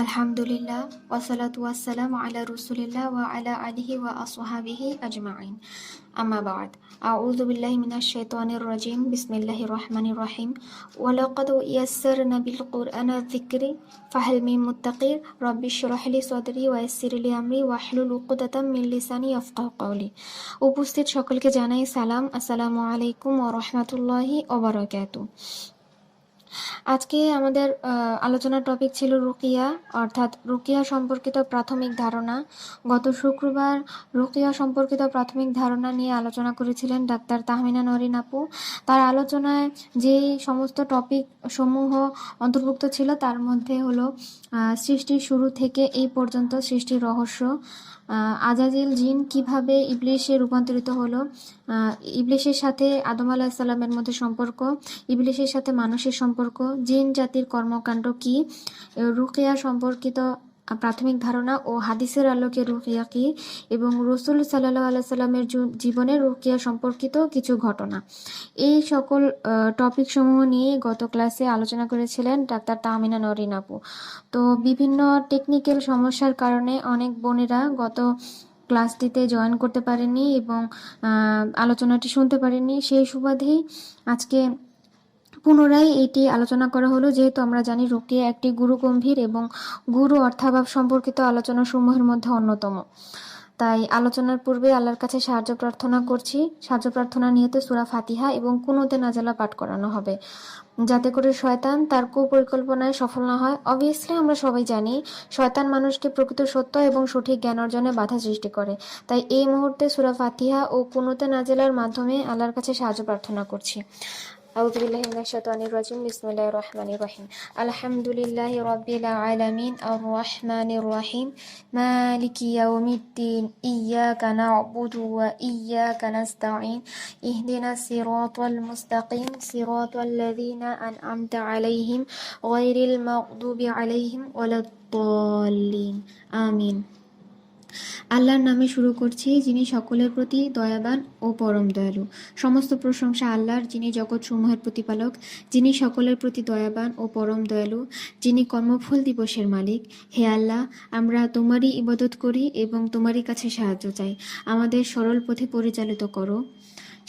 আলহামদুলিল্লাহ ওয়াসসালাতু ওয়াসসালামু আলা রাসূলিল্লাহ ওয়া আলা আলিহি ওয়া আসহাবিহি আজমাইন। আম্মা বা'দ। আউযু বিল্লাহি মিনাশ শাইতানির রাজিম। বিসমিল্লাহির রহমানির রহিম। ওয়া লাকাদ ইয়াসসারনা বিল কুরআনি যিকরি ফাহাল মিন মুত্তাকির। রাব্বিশ শরহ লি সাদরি ওয়া ইয়াসসির লি আমরি ওয়াহলুল উকদাতাম মিন লিসানি ইয়াফকাহু কওলি। উপস্থিত সকলকে জানাই সালাম, আসসালামু আলাইকুম ওয়া রাহমাতুল্লাহি ওয়া বারাকাতুহু। আজকে আমাদের আলোচনার টপিক ছিল রুকিয়া, অর্থাৎ রুকিয়া সম্পর্কিত প্রাথমিক ধারণা। গত শুক্রবার রুকিয়া সম্পর্কিত প্রাথমিক ধারণা নিয়ে আলোচনা করেছিলেন ডাক্তার তাহমিনা নরিন আপু। তার আলোচনায় যে সমস্ত টপিক সমূহ অন্তর্ভুক্ত ছিল তার মধ্যে হলো সৃষ্টির শুরু থেকে এই পর্যন্ত সৃষ্টির রহস্য, আজাজিল জিন কিভাবে ইবলিশে রূপান্তরিত হলো, ইবলিশের সাথে আদম আলাহিসাল্লামের মধ্যে সম্পর্ক, ইবলিশের সাথে মানুষের সম্পর্ক, জিন জাতির কর্মকাণ্ড কি, রুকিয়া সম্পর্কিত প্রাথমিক ধারণা ও হাদিসের আলোকে রুকিয়া কি, এবং রসুল সাল্লাল্লাহু আলাইহি সাল্লামের জীবনে রুকিয়া সম্পর্কিত কিছু ঘটনা। এই সকল টপিক সমূহ নিয়ে গত ক্লাসে আলোচনা করেছিলেন ডাক্তার তাহমিনা নরিন আপু। তো বিভিন্ন টেকনিক্যাল সমস্যার কারণে অনেক বোনেরা গত ক্লাসটিতে জয়েন করতে পারেনি এবং আলোচনাটি শুনতে পারেনি। সেই সুবাদেই আজকে পুনরায় এটি আলোচনা করা হলো, যেহেতু আমরা জানি রুকিয়া একটি গুরু গম্ভীর এবং গুরু অর্থাভাব সম্পর্কিত আলোচনা সমূহের মধ্যে অন্যতম। তাই আলোচনার পূর্বে আল্লাহর কাছে সাহায্য প্রার্থনা করছি। সাহায্য প্রার্থনা নিয়তে সূরা ফাতিহা এবং কুনুতে নাজালা পাঠ করানো হবে, যাতে করে শয়তান তার কুপরিকল্পনায় সফল না হয়। অবভিয়াসলি আমরা সবাই জানি শয়তান মানুষকে প্রকৃত সত্য এবং সঠিক জ্ঞান অর্জনে বাধা সৃষ্টি করে। তাই এই মুহূর্তে সূরা ফাতিহা ও কুনুতে নাজালার মাধ্যমে আল্লাহর কাছে সাহায্য প্রার্থনা করছি। أعوذ بالله من الشيطان الرجيم. بسم الله الرحمن الرحيم. الحمد لله رب العالمين الرحمن الرحيم مالك يوم الدين إياك نعبد وإياك نستعين اهدنا الصراط المستقيم صراط الذين أنعمت عليهم غير المغضوب عليهم ولا الضالين آمين. আল্লাহর নামে শুরু করছি, যিনি সকলের প্রতি দয়াবান ও পরম দয়ালু। সমস্ত প্রশংসা আল্লাহর, যিনি জগৎ সমূহের প্রতিপালক, যিনি সকলের প্রতি দয়াবান ও পরম দয়ালু, যিনি কর্মফল দিবসের মালিক। হে আল্লাহ, আমরা তোমারই ইবাদত করি এবং তোমারই কাছে সাহায্য চাই। আমাদের সরল পথে পরিচালিত করো,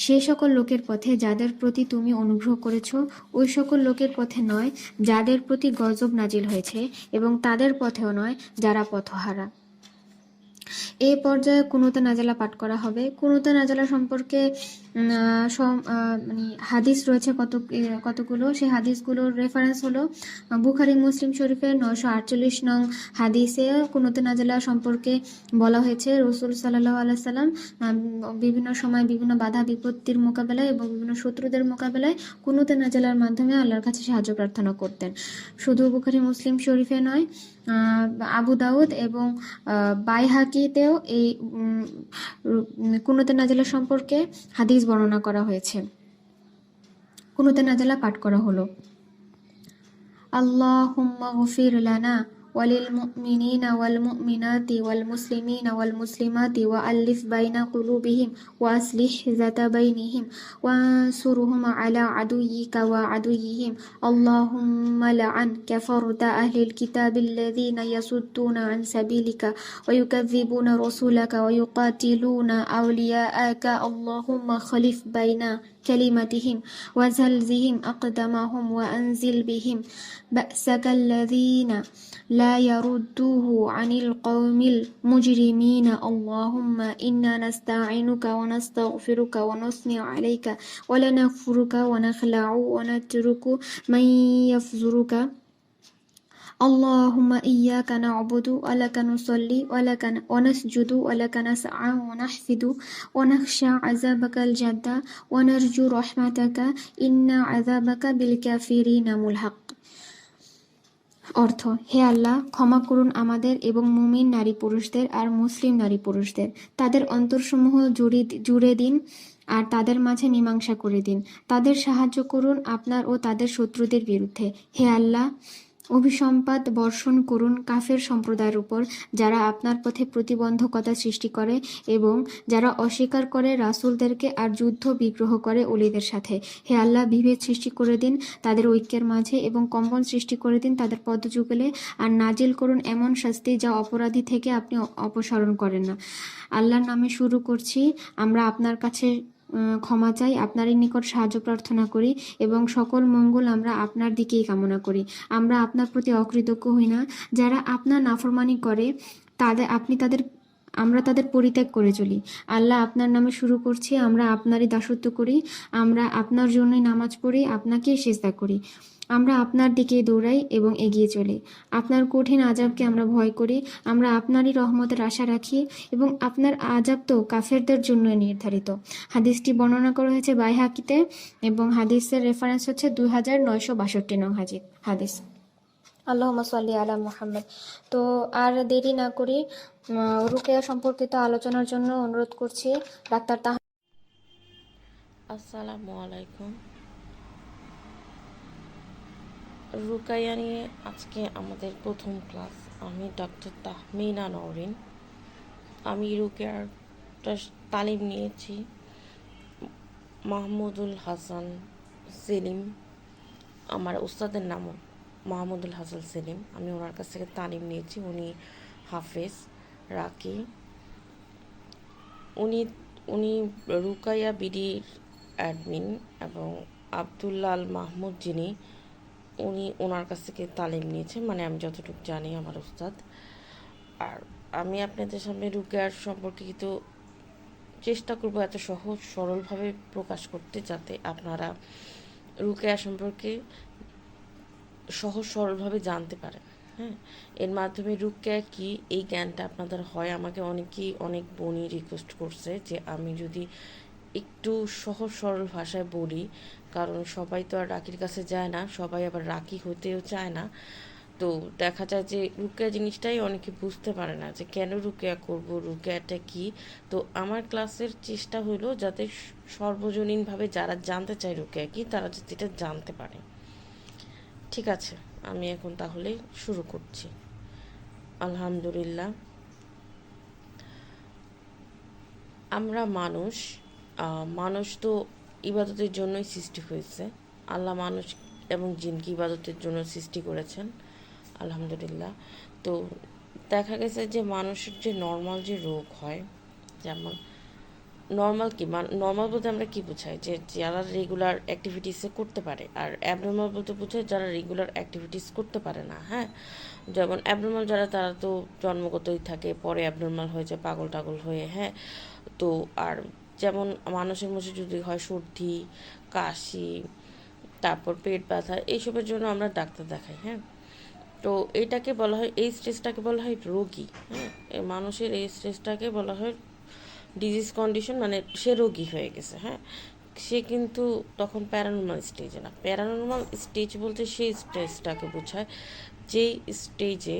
সে সকল লোকের পথে যাদের প্রতি তুমি অনুগ্রহ করেছ, ওই সকল লোকের পথে নয় যাদের প্রতি গজব নাজিল হয়েছে, এবং তাদের পথেও নয় যারা পথহারা। এই পর্যায়ে কুনুতে নাজালা পাঠ করা হবে। কুনুতে নাজালা সম্পর্কে হাদিস রয়েছে কতগুলো। সেই হাদিসগুলোর রেফারেন্স হলো বুখারী মুসলিম শরীফের 948 নং হাদিসে কুনুতে নাজালা সম্পর্কে বলা হয়েছে রাসূল সাল্লাল্লাহু আলাইহি সাল্লাম বিভিন্ন সময় বিভিন্ন বাধা বিপত্তির মোকাবেলায় এবং বিভিন্ন শত্রুদের মোকাবেলায় কুনুতে নাজালার মাধ্যমে আল্লাহর কাছে সাহায্য প্রার্থনা করতেন। শুধু বুখারী মুসলিম শরীফে নয়, আবু দাউদ এবং বাইহাকিতেও এই কুনুতে নাজালা সম্পর্কে হাদিস বর্ণনা করা হয়েছে। কুনুতে নাজালা পাঠ করা হলো, আল্লাহুম্মা গফির লানা وللمؤمنين والمؤمنات والمسلمين والمسلمات وألف بين قلوبهم وأصلح ذات بينهم وانصرهم على عدوك وعدوهم اللهم لعن كفرة أهل الكتاب الذين يصدون عن سبيلك ويكذبون رسولك ويقاتلون أولياءك اللهم خلف بين كلمتهم وزلزهم أقدامهم وأنزل بهم بأسك الذين لا يردوه عن القوم المجرمين اللهم إنا نستعينك ونستغفرك ونثني عليك ولا نكفرك ونخلع ونترك من يفجرك اللهم إياك نعبد ولك نصلي ولك ونسجد ولك نسعى ونحفد ونخشى عذابك الجد ونرجو رحمتك إن عذابك بالكافرين ملحق। অর্থ: হে আল্লাহ, ক্ষমা করুন আমাদের এবং মুমিন নারী পুরুষদের আর মুসলিম নারী পুরুষদের। তাদের অন্তরসমূহ জুড়ে দিন আর তাদের মাঝে মীমাংসা করে দিন। তাদের সাহায্য করুন আপনার ও তাদের শত্রুদের বিরুদ্ধে। হে আল্লাহ, অভিসম্পাত বর্ষণ করুন কাফের সম্প্রদায়ের উপর, যারা আপনার পথে প্রতিবন্ধকতা সৃষ্টি করে এবং যারা অস্বীকার করে রাসূলদেরকে আর যুদ্ধ বিগ্রহ করে অলিদের সাথে। হে আল্লাহ, বিভেদ সৃষ্টি করে দিন তাদের ঐক্যের মাঝে এবং কম্পন সৃষ্টি করে দিন তাদের পদযুগলে, আর নাজিল করুন এমন শাস্তি যা অপরাধী থেকে আপনি অপসারণ করেন না। আল্লাহর নামে শুরু করছি, আমরা আপনার কাছে ক্ষমা চাই, আপনারই নিকট সাহায্য প্রার্থনা করি এবং সকল মঙ্গল আমরা আপনার দিকেই কামনা করি। আমরা আপনার প্রতি অকৃতজ্ঞ হই না। যারা আপনার নাফরমানি করে আমরা তাদের পরিত্যাগ করে চলি। আল্লাহ, আপনার নামে শুরু করছি, আমরা আপনারই দাসত্ব করি, আমরা আপনার জন্যই নামাজ পড়ি, আপনাকেই সিজদা করি, আমরা আপনার দিকেই দৌড়াই এবং এগিয়ে চলি। আপনার কঠিন আযাবকে আমরা ভয় করি, আমরা আপনারই রহমতের আশা রাখি এবং আপনার আযাব তো কাফেরদের জন্য নির্ধারিত। হাদিসটি বর্ণনা করা হয়েছে বাইহাকিতে এবং হাদিসের রেফারেন্স হচ্ছে 2962 নং হাদিস। আল্লাহুম্মা সাল্লি আলা মুহাম্মদ। তো আর দেরি না করি রুকিয়া সম্পর্কিত আলোচনার জন্য অনুরোধ করছি ডাক্তার আসসালামু আলাইকুম। রুকাইয়া নিয়ে আজকে আমাদের প্রথম ক্লাস। আমি ডক্টর তাহমিনা নওরিন। আমি রুকিয়ার তালিম নিয়েছি মাহমুদুল হাসান সেলিম। আমার উস্তাদের নামও মাহমুদুল হাসান সেলিম। আমি ওনার কাছ থেকে তালিম নিয়েছি। উনি হাফেজ রাকি। উনি উনি রুকাইয়া বিডির অ্যাডমিন এবং আব্দুল্লাল মাহমুদ যিনি উনি ওনার কাছ থেকে তালিম নিয়েছেন, মানে আমি যতটুকু জানি আমার উস্তাদ। আর আমি আপনাদের সামনে রুকিয়ার সম্পর্কে কিন্তু চেষ্টা করবো এত সহজ সরলভাবে প্রকাশ করতে, যাতে আপনারা রুকিয়া সম্পর্কে সহজ সরলভাবে জানতে পারেন। হ্যাঁ, এর মাধ্যমে রুকিয়া কি এই জ্ঞানটা আপনাদের হয়। আমাকে অনেক বোনই রিকোয়েস্ট করছে যে আমি যদি একটু সহজ সরল ভাষায় বলি, কারণ সবাই তো আর রাকির কাছে যায় না, সবাই আবার রাকি হতেও চায় না। তো দেখা যায় যে রুকিয়া জিনিসটাই অনেকে বুঝতে পারে না যে কেন রুকিয়া করব, রুকিয়াটা কি। তো আমার ক্লাসের চেষ্টা হলো যাতে সর্বজনীনভাবে যারা জানতে চায় রুকিয়া কি, তারা যাতে এটা জানতে পারে। ঠিক আছে, আমি এখন তাহলে শুরু করছি। আলহামদুলিল্লাহ। আমরা মানুষ তো ইবাদতের জন্যই সৃষ্টি হয়েছে। আল্লাহ মানুষ এবং জিনকে ইবাদতের জন্য সৃষ্টি করেছেন। আলহামদুলিল্লাহ। তো দেখা গেছে যে মানুষের যে নর্মাল যে রোগ হয়, যেমন নর্মাল বলতে আমরা কি বোঝাই, যে যারা রেগুলার অ্যাক্টিভিটিসে করতে পারে, আর অ্যাবনর্মাল বলতে বোঝায় যারা রেগুলার অ্যাক্টিভিটিস করতে পারে না। হ্যাঁ, যেমন অ্যাবনর্মাল যারা, তারা তো জন্মগতই থাকে, পরে অ্যাবনর্মাল হয়ে যায় পাগল টাগল হয়ে। হ্যাঁ, তো আর যেমন মানুষের মধ্যে যদি হয় সর্দি, কাশি, তারপর পেট ব্যথা, এইসবের জন্য আমরা ডাক্তার দেখাই। হ্যাঁ, তো এইটাকে বলা হয়, এই স্ট্রেসটাকে বলা হয় রোগী। হ্যাঁ, মানুষের এই স্ট্রেসটাকে বলা হয় ডিজিজ কন্ডিশন, মানে সে রোগী হয়ে গেছে। হ্যাঁ, সে কিন্তু তখন প্যারানর্মাল স্টেজে না। প্যারানর্মাল স্টেজ বলতে সেই স্টেজটাকে বোঝায় যেই স্টেজে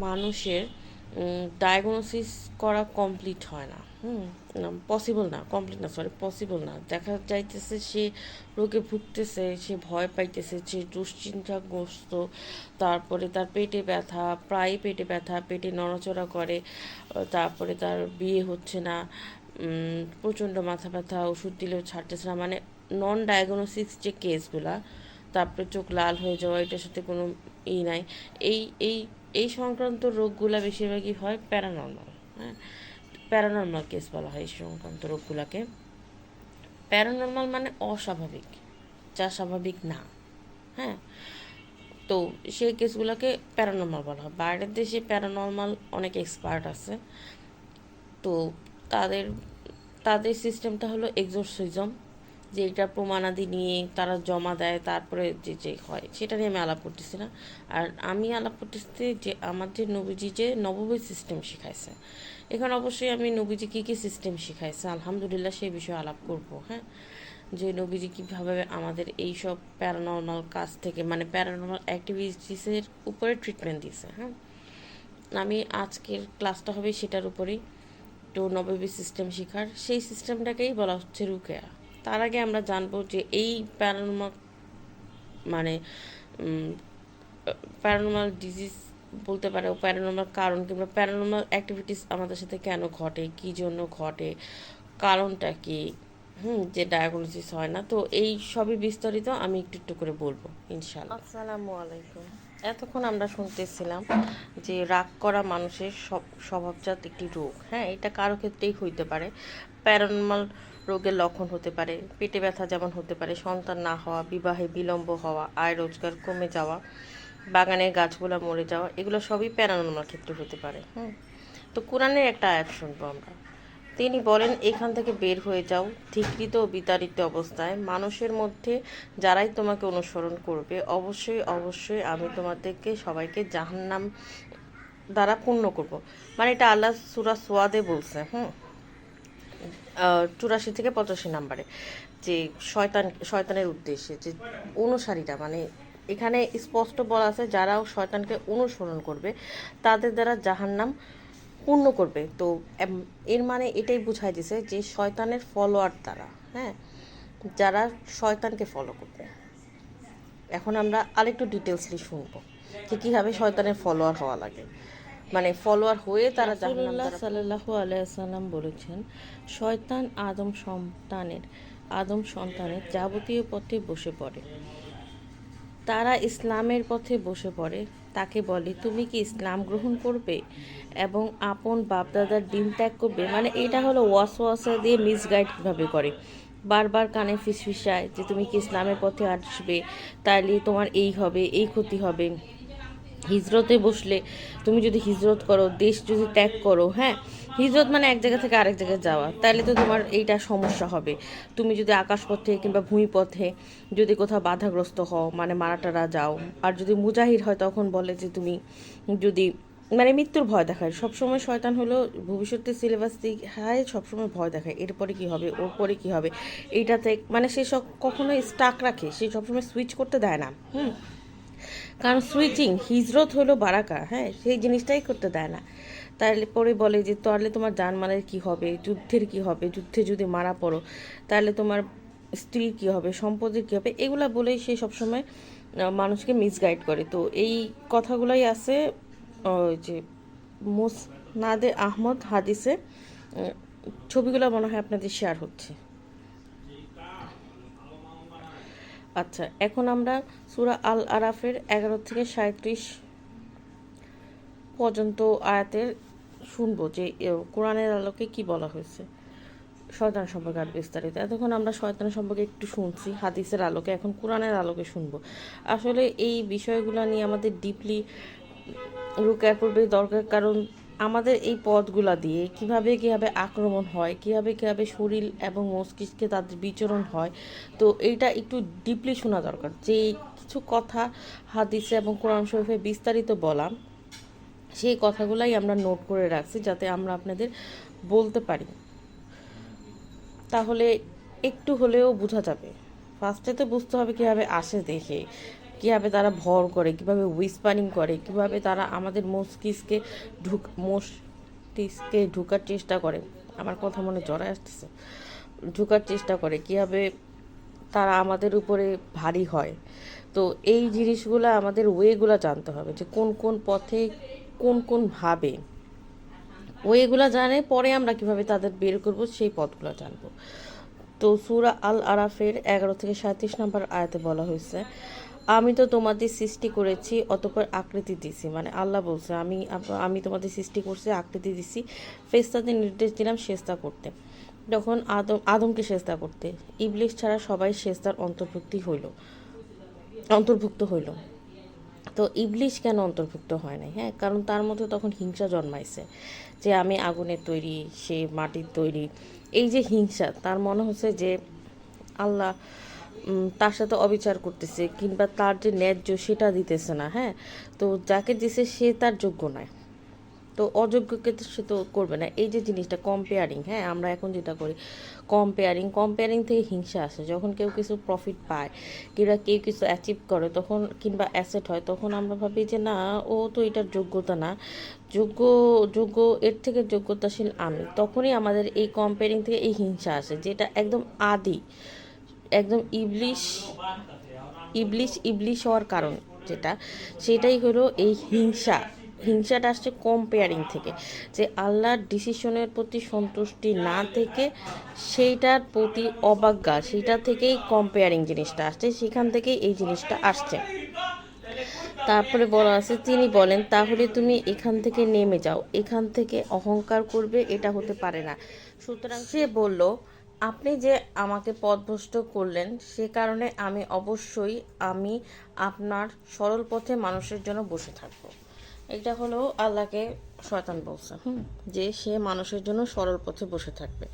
মানুষের ডায়াগনোসিস করা কমপ্লিট হয় না। পসিবল না। দেখা যাইতেছে সে রোগে ভুগতেছে, সে ভয় পাইতেছে, সে দুশ্চিন্তাগ্রস্ত, তারপরে তার পেটে ব্যথা, প্রায় পেটে ব্যথা, পেটে নড়াচড়া করে, তারপরে তার বিয়ে হচ্ছে না, প্রচণ্ড মাথা ব্যথা, ওষুধ দিলেও ছাড়তেছে না, মানে নন ডায়াগনোসিস যে কেসগুলা, তারপরে চোখ লাল হয়ে যাওয়া, এটার সাথে কোনো নাই। এই এই এই সংক্রান্ত রোগগুলা বেশিরভাগই হয় প্যারানর্মাল। হ্যাঁ, প্যারানর্মাল কেস বলা হয় এই সংক্রান্ত রোগগুলাকে। প্যারানর্মাল মানে অস্বাভাবিক, যা স্বাভাবিক না। হ্যাঁ, তো সেই কেসগুলোকে প্যারানর্মাল বলা হয়। বাইরের দেশে প্যারানর্মাল অনেক এক্সপার্ট আছে। তো তাদের তাদের সিস্টেমটা হলো এক্সোরসিজম, যে এটা প্রমাণাদি নিয়ে তারা জমা দেয়, তারপরে যে হয় সেটা নিয়ে আমি আলাপ করতেছি না। আর আমি আলাপ করতেছি যে আমার যে নবীজি যে নববী সিস্টেম শিখাইছে। এখানে অবশ্যই আমি নবীজি কী কী সিস্টেম শিখাইছে আলহামদুলিল্লাহ সেই বিষয়ে আলাপ করব। হ্যাঁ, যে নবীজি কীভাবে আমাদের এই সব প্যারানর্মাল কাজ থেকে, মানে প্যারানর্মাল অ্যাক্টিভিটিসের উপরে ট্রিটমেন্ট দিয়েছে। হ্যাঁ, আমি আজকের ক্লাসটা হবে সেটার উপরেই। তো নববী সিস্টেম শেখার সেই সিস্টেমটাকেই বলা হচ্ছে রুকেয়া। তার আগে আমরা জানবো যে এই প্যারানর্মাল মানে প্যারানর্মাল ডিজিজ বলতে পারে, প্যারানর্মাল কারণ কিংবা প্যারানর্মাল অ্যাক্টিভিটিস আমাদের সাথে কেন ঘটে, কী জন্য ঘটে, কারণটা কি, যে ডায়াগনোসিস হয় না। তো এই সবই বিস্তারিত আমি একটু একটু করে বলবো ইনশাআল্লাহ। আসসালামু আলাইকুম। এতক্ষণ আমরা শুনতেছিলাম যে রাগ করা মানুষের স্বভাবজাত একটি রোগ। হ্যাঁ, এটা কারো ক্ষেত্রেই হইতে পারে। প্যারানর্মাল রোগের লক্ষণ হতে পারে, পেটে ব্যথা যেমন হতে পারে, সন্তান না হওয়া, বিবাহে বিলম্ব হওয়া, আয় রোজগার কমে যাওয়া, বাগানের গাছগুলো মরে যাওয়া, এগুলো সবই প্যারানর্মাল ক্ষেত্রে হতে পারে। তো কোরআনের একটা আয়াত শুনবো আমরা। তিনি বলেন, এখান থেকে বের হয়ে যাও ধিকৃত ও বিতাড়িত অবস্থায়, মানুষের মধ্যে যারাই তোমাকে অনুসরণ করবে অবশ্যই অবশ্যই আমি তোমাদেরকে সবাইকে জাহান্নাম দ্বারা পূর্ণ করব। মানে এটা আল্লাহ সূরা সোয়াদে বলছে, 84 থেকে 85 নম্বরে, যে শয়তানের উদ্দেশ্যে যে অনুসারীরা, মানে এখানে স্পষ্ট বলা আছে যারাও শয়তানকে অনুসরণ করবে তাদের দ্বারা জাহান্নাম পূর্ণ করবে। তো এর মানে এটাই বুঝাই দিছে যে শয়তানের ফলোয়ার তারা, হ্যাঁ, যারা শয়তানকে ফলো করবে। এখন আমরা আরেকটু ডিটেলসলি শুনবো যে কীভাবে শয়তানের ফলোয়ার হওয়া লাগে, মানে ফলোয়ার হয়ে তারা রাসূলুল্লাহ সাল্লাল্লাহু আলাইহি ওয়াসাল্লাম বলেছেন, শয়তান আদম সন্তানের যাবতীয় পথে বসে পড়ে। তারা ইসলামের পথে বসে পড়ে, তাকে বলে তুমি কি ইসলাম গ্রহণ করবে এবং আপন বাপদাদার দিন ত্যাগ করবে। মানে এটা হলো ওয়াসওয়াসা দিয়ে মিসগাইড কীভাবে করে, বারবার কানে ফিসফিসায় যে তুমি কি ইসলামের পথে আসবে, তাইলে তোমার এই হবে, এই ক্ষতি হবে। হিজরতে বসলে তুমি যদি হিজরত করো, দেশ যদি ত্যাগ করো, হ্যাঁ, হিজরত মানে এক জায়গা থেকে আরেক জায়গায় যাওয়া, তাহলে তো তোমার এইটা সমস্যা হবে। তুমি যদি আকাশপথে কিংবা ভূমিপথে যদি কোথাও বাধাগ্রস্ত হও, মানে মারাটারা যাও, আর যদি মুজাহিদ হয় তখন বলে যে তুমি যদি মানে মৃত্যুর ভয় দেখায়। সবসময় শয়তান হলো ভবিষ্যতে সিলেবাস দেখায়, সবসময় ভয় দেখায়, এরপরে কি হবে, ওর পরে কী হবে, এইটাতে মানে সে সব কখনোই স্টাক রাখে, সে সবসময় সুইচ করতে দেয় না। কারণ সুইচিং হিজরত হলো বারাকা, হ্যাঁ, সেই জিনিসটাই করতে দেয় না। তাহলে পরে বলে যে তাহলে তোমার জানমালের কী হবে, যুদ্ধের কী হবে, যুদ্ধে যদি মারা পড়ো তাহলে তোমার স্ত্রীর কী হবে, সম্পদের কী হবে, এগুলা বলেই সে সবসময় মানুষকে মিসগাইড করে। তো এই কথাগুলাই আছে যে মুসনাদে আহমদ হাদিসে, ছবিগুলো মনে হয় আপনাদের শেয়ার হচ্ছে। আচ্ছা, এখন আমরা সূরা আল আরাফের 11 থেকে 37 পর্যন্ত আয়াতের শুনবো যে কোরআনের আলোকে কি বলা হয়েছে শয়তান সম্পর্কে আর বিস্তারিত। এতক্ষণ আমরা শয়তান সম্পর্কে একটু শুনছি হাদিসের আলোকে, এখন কোরআনের আলোকে শুনবো। আসলে এই বিষয়গুলো নিয়ে আমাদের ডিপলি রুকার পূর্বে দরকার, কারণ আমাদের এই পথগুলা দিয়ে কিভাবে কিভাবে আক্রমণ হয়, কিভাবে শরীর এবং মস্তিষ্কে তাদের বিচরণ হয়, তো এইটা একটু ডিপলি শোনা দরকার। যে কিছু কথা হাদিসে এবং কোরআন শরীফে বিস্তারিত বলা, সেই কথাগুলাই আমরা নোট করে রাখছি যাতে আমরা আপনাদের বলতে পারি, তাহলে একটু হলেও বোঝা যাবে। ফার্স্টে তো বুঝতে হবে কীভাবে আসে দেখে, কীভাবে তারা ভর করে, কীভাবে হুইসপারিং করে, কীভাবে তারা আমাদের মস্তিষ্কে ঢুকার চেষ্টা করে, আমার কথা মনে জড়ায় আসতেছে, ঢুকার চেষ্টা করে, কীভাবে তারা আমাদের উপরে ভারী হয়। তো এই জিনিসগুলো আমাদের ওয়েগুলো জানতে হবে, যে কোন কোন পথে কোন ভাবে ওয়েগুলো জানে, পরে আমরা কিভাবে তাদের বের করব সেই পথগুলো জানবো। তো সূরা আল আরাফের 11 থেকে 37 নম্বর আয়াতে বলা হয়েছে, আমি তো তোমাদের সৃষ্টি করেছি অতঃপর আকৃতি দিছি, মানে আল্লাহ বলছে আমি তোমাদের সৃষ্টি করছি, আকৃতি দিছি, ফেরেশতাদের নির্দেশ দিলাম সেজদা করতে। তখন আদমকে সেজদা করতে, ইবলিস ছাড়া সবাই সেজদার অন্তর্ভুক্ত হইল। তো ইবলিস কেন অন্তর্ভুক্ত হয় নাই? হ্যাঁ, কারণ তার মধ্যে তখন হিংসা জন্মাইছে, যে আমি আগুনের তৈরি, সে মাটির তৈরি। এই যে হিংসা, তার মনে হচ্ছে যে আল্লাহ তার সাথে অবিচার করতেছে, কিংবা তার যে ন্যায্য সেটা দিতেছে না। হ্যাঁ, তো যাকে দিছে সে তার যোগ্য নয়, তো অযোগ্যকে তো সে তো করবে না। এই যে জিনিসটা কম্পেয়ারিং, হ্যাঁ, আমরা এখন যেটা করি কম্পেয়ারিং থেকে হিংসা আসে। যখন কেউ কিছু প্রফিট পায় কিংবা কেউ কিছু অ্যাচিভ করে, তখন কিংবা অ্যাসেট হয়, তখন আমরা ভাবি যে না, ও তো এটার যোগ্যতা না, যোগ্য এর থেকে যোগ্যতাশীল আমি। তখনই আমাদের এই কম্পেয়ারিং থেকে এই হিংসা আসে, যেটা একদম আদি, একদম ইবলিশ হওয়ার কারণ। যেটা, সেটাই হলো এই হিংসাটা আসছে কম্পেয়ারিং থেকে, যে আল্লাহর ডিসিশনের প্রতি সন্তুষ্টি না থেকে সেইটার প্রতি অবজ্ঞা, সেইটা থেকেই কম্পেয়ারিং জিনিসটা আসছে, সেখান থেকেই এই জিনিসটা আসছে। তারপরে বলা আছে, তিনি বলেন, তাহলে তুমি এখান থেকে নেমে যাও, এখান থেকে অহংকার করবে এটা হতে পারে না। সুতরাং সে বলল, আপনি যে আমাকে পথভ্রষ্ট করলেন সে কারণে আমি আপনার সরল পথে মানুষের জন্য বসে থাকবো। এটা হলো আল্লাহকে শয়তান বলছে, যে সে মানুষের জন্য সরল পথে বসে থাকবে।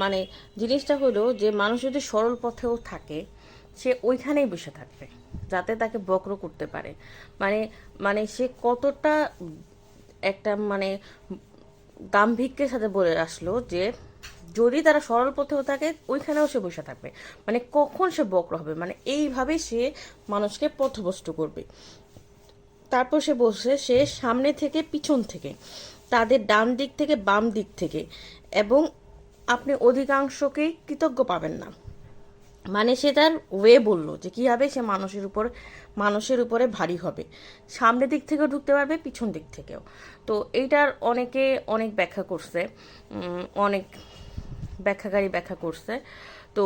মানে জিনিসটা হলো যে মানুষ যদি সরল পথেও থাকে সে ওইখানেই বসে থাকবে, যাতে তাকে বক্র করতে পারে। মানে মানে সে কতটা একটা মানে গাম্ভীর্যের সাথে বলে আসলো যে যদি তারা সরল পথেও থাকে ওইখানেও সে বসে থাকবে, মানে কখন সে বক্র হবে, মানে এইভাবে সে মানুষকে পথভ্রষ্ট করবে। তারপর সে বলছে, সে সামনে থেকে পিছন থেকে, তাদের ডান দিক থেকে বাম দিক থেকে, এবং আপনি অধিকাংশকেই কৃতজ্ঞ পাবেন না। মানে সে তার ওয়ে বললো যে কীভাবে সে মানুষের উপরে ভারী হবে, সামনের দিক থেকেও ঢুকতে পারবে, পিছন দিক থেকেও। তো এইটার অনেকে অনেক ব্যাখ্যা করছে, অনেক ব্যাখ্যাকারী ব্যাখ্যা করছে। তো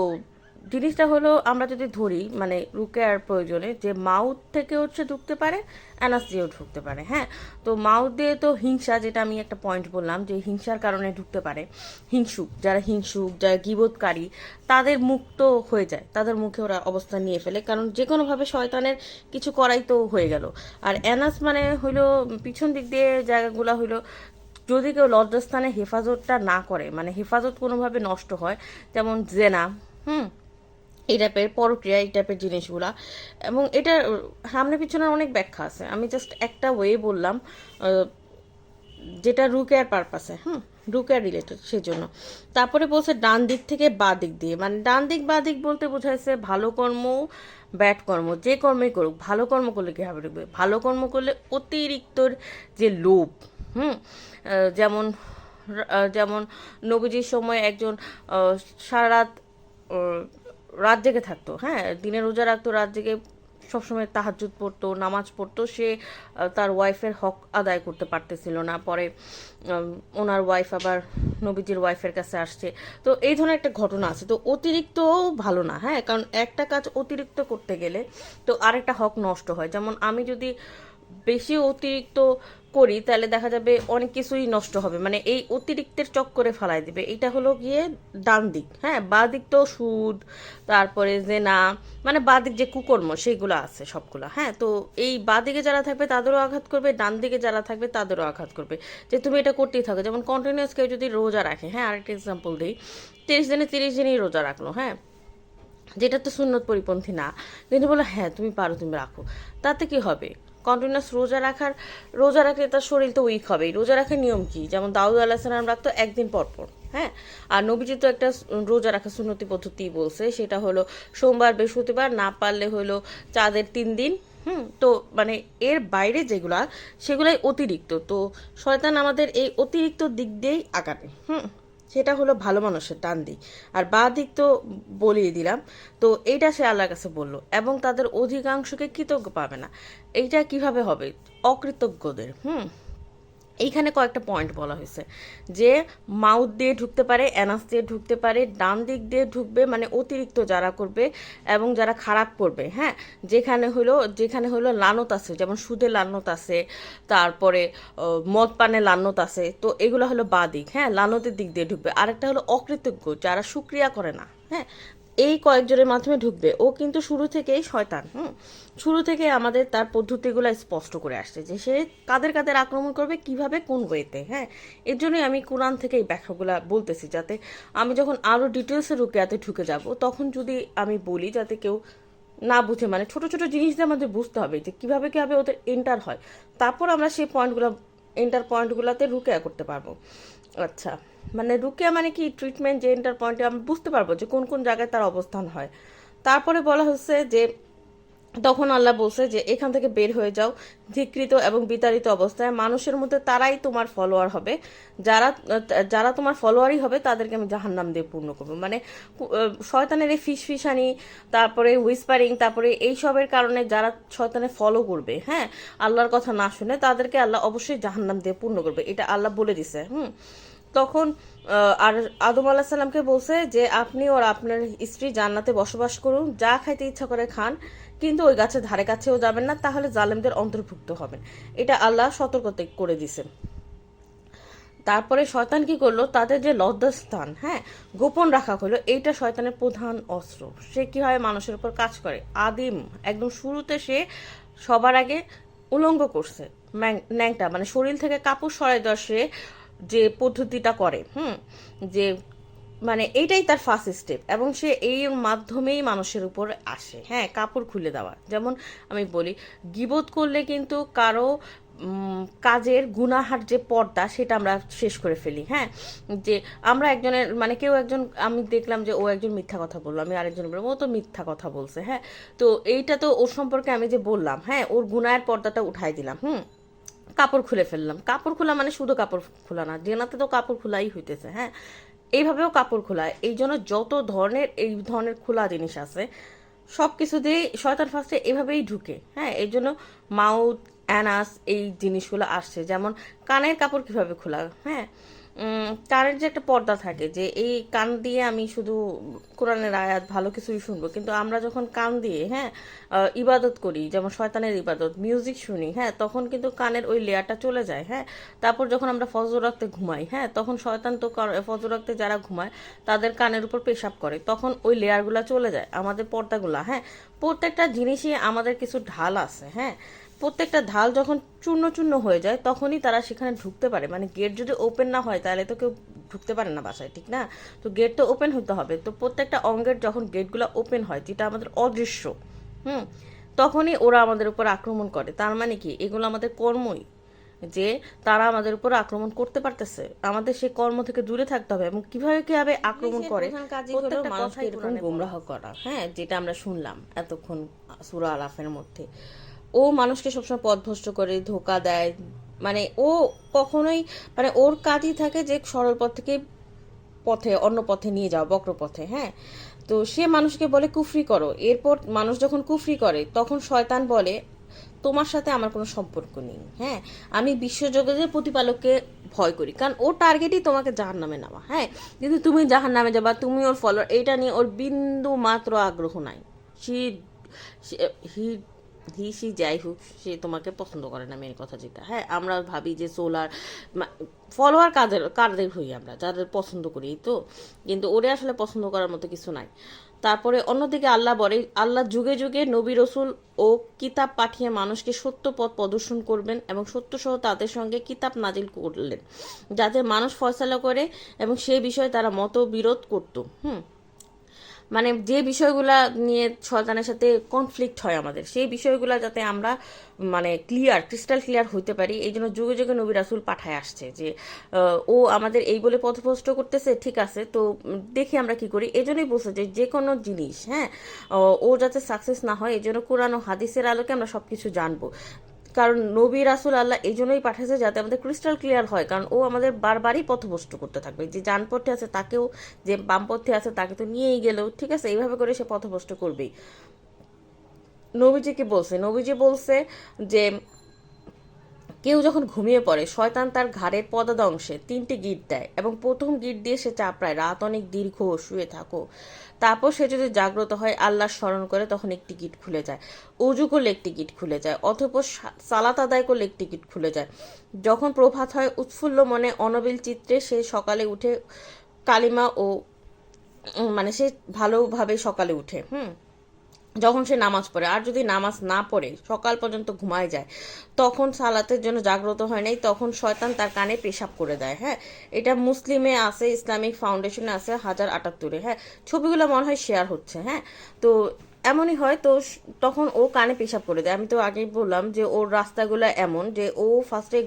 জিনিসটা হলো, আমরা যদি ধরি মানে রুকেয়ার প্রয়োজনে, যে মাউথ থেকে হচ্ছে ঢুকতে পারে, অ্যানাস দিয়েও ঢুকতে পারে। হ্যাঁ, তো মাউথ দিয়ে তো হিংসা, যেটা আমি একটা পয়েন্ট বললাম যে হিংসার কারণে ঢুকতে পারে। যারা গীবতকারী, তাদের মুখ তো হয়ে যায়, তাদের মুখে ওরা অবস্থান নিয়ে ফেলে, কারণ যে কোনোভাবে শয়তানের কিছু করাই তো হয়ে গেল। আর অ্যানাস মানে হইলো পিছন দিক দিয়ে জায়গাগুলো হইলো, যদি কেউ লজ্জাস্থানে হেফাজতটা না করে, মানে হেফাজত কোনোভাবে নষ্ট হয়, যেমন জেনা, এই টাইপের পরক্রিয়া, এই টাইপের জিনিসগুলা। এবং এটার সামনে পিছনে অনেক ব্যাখ্যা আছে, আমি জাস্ট একটা ওয়ে বললাম যেটা রুকেয়ার পারপাসে, রুকেয়ার রিলেটেড, সেজন্য। তারপরে বলছে ডান দিক থেকে বা দিক দিয়ে, মানে ডান দিক বা দিক বলতে বোঝাইছে ভালো কর্ম, ব্যাড কর্ম, যে কর্মই করুক, ভালো কর্ম করলে কীভাবে ঢুকবে, ভালো কর্ম করলে অতিরিক্ত যে লোভ, যেমন যেমন নবীজির সময় একজন সারা রাত রাত জেগে থাকতো, হ্যাঁ, দিনে রোজা রাখতো, রাত জেগে সবসময় তাহাজ্জুদ পড়তো, নামাজ পড়তো, সে তার ওয়াইফের হক আদায় করতে পারতেছিল না। পরে ওনার ওয়াইফ আবার নবীজির ওয়াইফের কাছে আসছে। তো এই ধরনের একটা ঘটনা আছে। তো অতিরিক্ত ভালো না, হ্যাঁ, কারণ একটা কাজ অতিরিক্ত করতে গেলে তো আরেকটা হক নষ্ট হয়। যেমন আমি যদি বেশি অতিরিক্ত করি তাহলে দেখা যাবে অনেক কিছুই নষ্ট হবে, মানে এই অতিরিক্তের চক্করে ফেলাই দিবে। এটা হলো গিয়ে ডান দিক। হ্যাঁ, বাঁ দিক তো সুদ, তারপরে জেনা, মানে বাঁ দিক যে কুকর্ম সেগুলো আছে সবগুলা। হ্যাঁ, তো এই বাঁ দিকে যারা থাকবে তাদেরও আঘাত করবে, ডান দিকে যারা থাকবে তাদেরও আঘাত করবে, যে তুমি এটা করতেই থাকো। যেমন কন্টিনিউয়াস কেউ যদি রোজা রাখে, হ্যাঁ, আরেকটা এক্সাম্পল দিই, 30 দিনই রোজা রাখলো, হ্যাঁ, যেটা তো সুন্নত পরিপন্থী না, কিন্তু বলো হ্যাঁ তুমি পারো, তুমি রাখো, তাতে কি হবে? কন্টিনিউয়াস রোজা রাখলে তার শরীর তো উইক হবেই। রোজা রাখার নিয়ম কি? যেমন দাউদ আলাহিসাল্লাম রাখতো একদিন পর পর, হ্যাঁ, আর নবীজি তো একটা রোজা রাখা সুন্নতি পদ্ধতি বলছে, সেটা হলো সোমবার, বৃহস্পতিবার, না পারলে হলো চাঁদের 3 দিন। তো মানে এর বাইরে সেগুলাই অতিরিক্ত। তো শয়তান আমাদের এই অতিরিক্ত দিক দিয়েই আগাবে। সেটা হলো ভালো মানুষের ডান দিক, আর বাঁ দিক তো বলিয়ে দিলাম। তো এইটা সে আল্লাহর কাছে বলল, এবং তাদের অধিকাংশকে কৃতজ্ঞ পাবে না। এইটা কিভাবে হবে? অকৃতজ্ঞদের। এইখানে কয়েকটা পয়েন্ট বলা হয়েছে, যে মাউথ দিয়ে ঢুকতে পারে, অ্যানাস দিয়ে ঢুকতে পারে, ডান দিক দিয়ে ঢুকবে, মানে অতিরিক্ত যারা করবে এবং যারা খারাপ করবে। হ্যাঁ, যেখানে হলো লানত আছে, যেমন সুদের লানত আছে, তারপরে মদ পানের লানত আছে, তো এগুলো হলো বাঁ দিক। হ্যাঁ, লানতের দিক দিয়ে ঢুকবে। আরেকটা হলো অকৃতজ্ঞ, যারা সুক্রিয়া করে না। হ্যাঁ, এই কয়েকজনের মাধ্যমে ঢুকবে। ও কিন্তু শুরু থেকেই শয়তান। শুরু থেকে আমাদের তার পদ্ধতিগুলো স্পষ্ট করে আসছে, যে সে কাদের কাদের আক্রমণ করবে, কিভাবে, কোন ওয়েতে। হ্যাঁ, এর জন্যই আমি কোরআন থেকে এই ব্যাখ্যাগুলো বলতেছি, যাতে আমি যখন আরও ডিটেলসে রুকিয়াতে ঢুকে যাব তখন যদি আমি বলি, যাতে কেউ না বুঝে, মানে ছোট ছোট জিনিস দিয়ে আমাদের বুঝতে হবে যে কিভাবে কিভাবে ওদের এন্টার হয়, তারপর আমরা সেই পয়েন্টগুলোতে রুকিয়া করতে পারবো। আচ্ছা, মানে রুকিয়া মানে কি ট্রিটমেন্ট, যে এন্টার পয়েন্টে আমরা বুঝতে পারবো যে কোন কোন জায়গায় তার অবস্থান হয়। তারপরে বলা হচ্ছে যে তখন আল্লাহ বলছে যে এখান থেকে বের হয়ে যাও ধিকৃত এবং বিতাড়িত অবস্থায়। মানুষের মধ্যে তারাই তোমার ফলোয়ার হবে, যারা যারা তোমার ফলোয়ারই হবে তাদেরকে আমি জাহান্নাম দিয়ে পূর্ণ করবো। মানে শয়তানের এই ফিসফিসানি, তারপরে হুইসপারিং, তারপরে এইসবের কারণে যারা শয়তানের ফলো করবে, হ্যাঁ, আল্লাহর কথা না শুনে, তাদেরকে আল্লাহ অবশ্যই জাহান্নাম দিয়ে পূর্ণ করবে, এটা আল্লাহ বলে দিছে। তখন আর আদম আলাহ সাল্লামকে বলছে যে আপনি ওর আপনার স্ত্রী জান্নাতে বসবাস করুন, যা খাইতে ইচ্ছা করে খান, কিন্তু ওই গাছের ধারে কাছেও যাবেন না, তাহলে জালেমদের অন্তর্ভুক্ত হবেন। এটা আল্লাহ সতর্কতা করে দিছেন। তারপরে শয়তান কি করলো, তাদের যে লজ্জাস্থান, হ্যাঁ, গোপন রাখা হলো, এইটা শয়তানের প্রধান অস্ত্র। সে কি হয়, মানুষের উপর কাজ করে। আদিম একদম শুরুতে সে সবার আগে উলঙ্গ করছে, ন্যাংটা, মানে শরীর থেকে কাপড় সরাই দেওয়া সে যে পদ্ধতিটা করে, যে মানে এইটাই তার ফার্স্ট স্টেপ, এবং সে এই মাধ্যমেই মানুষের উপর আসে, হ্যাঁ, কাপড় খুলে দেওয়া। যেমন আমি বলি, গীবত করলে কিন্তু কারো কাজের গুনাহার যে পর্দা সেটা আমরা শেষ করে ফেলি, হ্যাঁ, যে আমরা একজনের মানে কেউ একজন, আমি দেখলাম যে ও একজন মিথ্যা কথা বললো, আমি আরেকজন বললাম ও তো মিথ্যা কথা বলছে, হ্যাঁ, তো এইটা তো ওর সম্পর্কে আমি যে বললাম, হ্যাঁ, ওর গুনাহের পর্দাটা উঠাই দিলাম, কাপড় খুলে ফেললাম। কাপড় খোলা মানে শুধু কাপড় খোলা না, জেনাতে তো কাপড় খোলাই হইতেছে, হ্যাঁ, এইভাবেও কাপড় খোলা। এই জন্য যত ধরনের এই ধরনের খোলা জিনিস আছে সব কিছু দিয়ে শয়তান ফার্স্টে এভাবেই ঢুকে, হ্যাঁ, এই জন্য মাউথ, অ্যানাস, এই জিনিসগুলো আসছে। যেমন কানের কাপড় কিভাবে খোলা, হ্যাঁ, কানের যে একটা পর্দা থাকে, যে এই কান দিয়ে আমি শুধু কোরআনের আয়াত ভালো কিছুই শুনবো, কিন্তু আমরা যখন কান দিয়ে, হ্যাঁ, ইবাদত করি, যেমন শয়তানের ইবাদত, মিউজিক শুনি, হ্যাঁ, তখন কিন্তু কানের ওই লেয়ারটা চলে যায়, হ্যাঁ। তারপর যখন আমরা ফজর রাখতে ঘুমাই, হ্যাঁ, তখন শয়তান তো ফজর রাখতে যারা ঘুমায় তাদের কানের উপর পেশাব করে, তখন ওই লেয়ারগুলো চলে যায়, আমাদের পর্দাগুলা, হ্যাঁ। প্রত্যেকটা জিনিসই আমাদের কিছু ঢাল আছে, হ্যাঁ, প্রত্যেকটা ঢাল যখন চূর্ণ চূর্ণ হয়ে যায় তখনই তারা সেখানে ঢুকতে পারে। মানে গেট যদি ওপেন না হয় তাহলে তো কেউ ঢুকতে পারে না বাসায়, ঠিক না? তো গেট তো ওপেন হতে হবে। তো প্রত্যেকটা অঙ্গের যখন গেটগুলো ওপেন হয়, যেটা আমাদের অদৃশ্য, হুম, তখনই ওরা আমাদের উপর আক্রমণ করে। তার মানে কি, এগুলো আমাদের কর্মই, যে তারা আমাদের উপর আক্রমণ করতে পারতেছে, আমাদের সেই কর্ম থেকে দূরে থাকতে হবে। এবং কিভাবে কিভাবে আক্রমণ করে, প্রত্যেকটা মানুষকে এরকম গোমরাহ করা, হ্যাঁ, যেটা আমরা শুনলাম এতক্ষণ সূরা আলাফের মধ্যে। ও মানুষকে সবসময় পথভ্রষ্ট করে, ধোকা দেয়। মানে ও কখনোই, মানে ওর কাজই থাকে যে সরল পথ থেকে অন্য পথে নিয়ে যাও, বক্র পথে, হ্যাঁ। তো সে মানুষকে বলে কুফরি করো। এরপর মানুষ যখন কুফরি করে তখন শয়তান বলে তোমার সাথে আমার কোনো সম্পর্ক নেই, হ্যাঁ, আমি বিশ্বজগতের প্রতিপালককে ভয় করি, কারণ ওর টার্গেটই তোমাকে জাহান নামে নেওয়া, হ্যাঁ। কিন্তু তুমি জাহান নামে যাবা, তুমি ওর ফলোয়ার, এইটা নিয়ে ওর বিন্দু মাত্র আগ্রহ নাই। সে হি সে যাই হোক, সে তোমাকে পছন্দ করে না, মেয়ের কথা যেটা, হ্যাঁ। আমরা ভাবি যে সোলার ফলোয়ার কাদের হই আমরা, যাদের পছন্দ করি, তো কিন্তু ওরে আসলে পছন্দ করার মতো কিছু নাই। তারপরে অন্যদিকে আল্লাহ বলে, আল্লাহ যুগে যুগে নবী রসুল ও কিতাব পাঠিয়ে মানুষকে সত্য পথ প্রদর্শন করবেন এবং সত্য সহ তাদের সঙ্গে কিতাব নাজিল করলেন, যাতে মানুষ ফয়সালা করে এবং সেই বিষয়ে তারা মতবিরোধ করত। মানে যে বিষয়গুলা নিয়ে শয়তানের সাথে কনফ্লিক্ট হয় আমাদের, সেই বিষয়গুলো যাতে আমরা মানে ক্রিস্টাল ক্লিয়ার হইতে পারি, এই জন্য যুগে যুগে নবী রাসূল পাঠায় আসছে, যে ও আমাদের এই বলে পথভ্রষ্ট করতেছে, ঠিক আছে, তো দেখি আমরা কি করি। এই জন্যই বলছে যে যে কোনো জিনিস, হ্যাঁ, ও যাতে সাকসেস না হয়, এই জন্য কোরআন ও হাদিসের আলোকে আমরা সবকিছু জানবো। কারণ নবী রাসূল আল্লাহ এই জন্যই পাঠাচ্ছে যাতে আমাদের ক্রিস্টাল ক্লিয়ার হয়, কারণ ও আমাদের বারবারই পথভ্রষ্ট করতে থাকবে। যে ডানপথে আছে তাকেও, যে বামপথে আছে তাকে তো নিয়েই গেলেও, ঠিক আছে, এইভাবে করে সে পথভ্রষ্ট করবেই। নবীজি বলছে যে কেউ যখন ঘুমিয়ে পড়ে, শয়তান তার ঘাড়ের পদাদা অংশে 3টি গিঁট দেয় এবং প্রথম গিঁট দিয়ে সে চাপড়ায়, রাত অনেক দীর্ঘ, শুয়ে থাকো। তারপর সে যদি জাগ্রত হয়, আল্লাহর স্মরণ করে, তখন একটি গিঁট খুলে যায়। অজু করলে একটি গিঁট খুলে যায়, অতঃপর সালাত আদায় করলে একটি গিঁট খুলে যায়। যখন প্রভাত হয়, উৎফুল্ল মনে অনবিল চিত্রে সে সকালে উঠে কালিমা ও মানে সে ভালোভাবে সকালে উঠে, যখন সে নামাজ পড়ে। আর যদি নামাজ না পড়ে সকাল পর্যন্ত ঘুমায় যায়, তখন সালাতের জন্য জাগ্রত হয় নাই, তখন শয়তান তার কানে পেশাব করে দেয়, হ্যাঁ। এটা মুসলিমে আছে, ইসলামিক ফাউন্ডেশনে আছে 1078-এ, হ্যাঁ। ছবিগুলো মনে হয় শেয়ার হচ্ছে, হ্যাঁ। তো এমনই হয়। তো তখন ও কানে পেশাব করে দেয়। আমি তো আগেই বললাম যে ওর রাস্তাগুলো এমন যে ও ফার্স্টে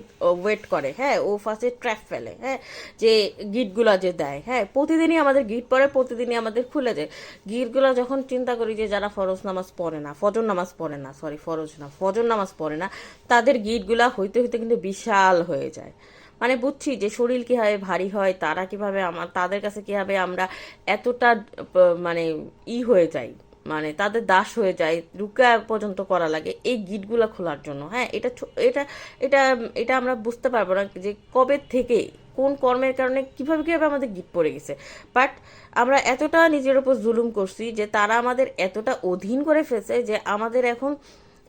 ওয়েট করে, হ্যাঁ, ও ফার্স্টে ট্র্যাপ ফেলে, হ্যাঁ, যে গিটগুলা যে দেয়, হ্যাঁ, প্রতিদিনই আমাদের গিট পড়ে, প্রতিদিনই আমাদের খুলে যায় গিটগুলো। যখন চিন্তা করি যে যারা ফরজ নামাজ পড়ে না, ফজর নামাজ পড়ে না, সরি ফরজ না, ফজর নামাজ পড়ে না, তাদের গিটগুলা হইতে হইতে কিন্তু বিশাল হয়ে যায়। মানে বুঝছি যে শরীর কিভাবে ভারী হয়, তারা কিভাবে তাদের কাছে কিভাবে আমরা এতটা মানে হয়ে যাই, মানে তাদের দাস হয়ে যায়, রুকা পর্যন্ত করা লাগে এই গিটগুলা খোলার জন্য। হ্যাঁ, এটা এটা এটা আমরা বুঝতে পারবো না যে কবে থেকে কোন কর্মের কারণে কিভাবে কিভাবে আমাদের গিট পড়ে গেছে। বাট আমরা এতটা নিজের উপর জুলুম করছি যে তারা আমাদের এতটা অধীন করে ফেলছে যে আমাদের এখন